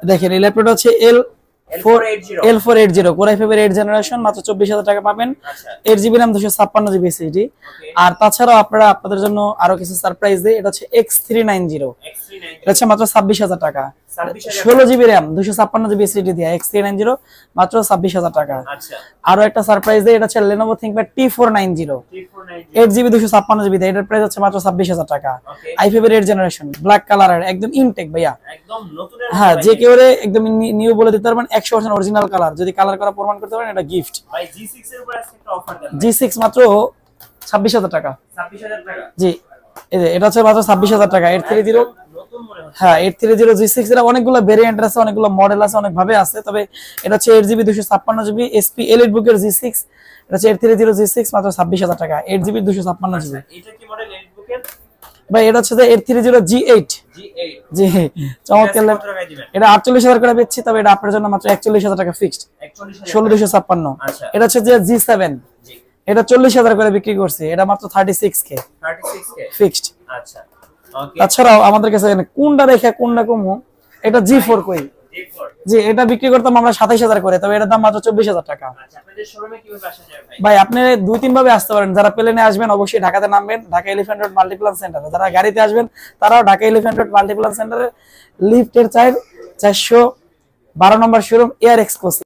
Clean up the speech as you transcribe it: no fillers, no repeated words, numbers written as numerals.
দেখেন এই ল্যাপটপটা হচ্ছে L480 Core i5 এর 8 জেনারেশন, মাত্র 24,000 টাকা পাবেন। 8GB RAM 256GB SSD। আর তাছাড়াও আপনাদের জন্য আরো কিছু সারপ্রাইজ দেই। এটা হচ্ছে X390, এটা হচ্ছে মাত্র 26,000 টাকা। 16GB RAM 256GB SSD দিয়ে X390 মাত্র 26,000 টাকা। আরো একটা সারপ্রাইজ দেই, এটা হচ্ছে Lenovo ThinkPad T490, 8GB 256GB দিয়ে, এটার প্রাইস হচ্ছে মাত্র 26,000 টাকা। i5 এর 8 জেনারেশন, ব্ল্যাক কালারের, একদম ইনটেক ভাইয়া, একদম নতুন। হ্যাঁ, যে কেউ একদম নিউ বলে দিতে পারবেন, 100% অরিজিনাল কালার। যদি কালার করা প্রমাণ করতে পারেন, এটা গিফট। ভাই G6 এর উপর আজকে একটা অফার দেন। G6 মাত্র 26,000 টাকা। 26,000 টাকা, জি। এই যে এটা হচ্ছে মাত্র 26,000 টাকা। 830, নতুন মনে হচ্ছে। হ্যাঁ, 830 G6 এর অনেকগুলো ভেরিয়েন্ট আছে, অনেকগুলো মডেল আছে, অনেক ভাবে আছে। তবে এটা হচ্ছে 8GB 256GB SP Elite Book এর G6, এটা হচ্ছে 830 G6 মাত্র 26,000 টাকা। 8GB 256GB। এটা কি মডেল Elite Book এর? ভাই এটা হচ্ছে 830 G8। জি, চমৎকার। এটা 48,000 করে বেচছি, তবে এটা আপনার জন্য মাত্র 41,000 টাকা ফিক্সড। 16256। এটা হচ্ছে যে G7, এটা 40,000 করে বিক্রি করছি, এটা মাত্র 36K ফিক্সড। আচ্ছা, ওকে। তাছাড়াও আমাদের কাছে কোনটা রেখে কোনটা কমু, এটা G4 কই, জি, এটা বিক্রি করতাম আমরা 27,000 করে, তবে এটার দাম মাত্র 24,000 টাকা। আচ্ছা, আপনাদের শোরুমে কিভাবে আসা যায় ভাই? ভাই আপনি দুই তিন ভাবে আসতে পারেন। যারা প্লেনে আসবেন অবশ্যই ঢাকাতে নামবেন, ঢাকা এলিফ্যান্ট রোড মাল্টিপ্লান সেন্টারে। যারা গাড়িতে আসবেন তারাও ঢাকা এলিফ্যান্ট রোড মাল্টিপ্লান সেন্টারে, লিফটের 412 নম্বর শোরুম এয়ার এক্সক্লুসিভ।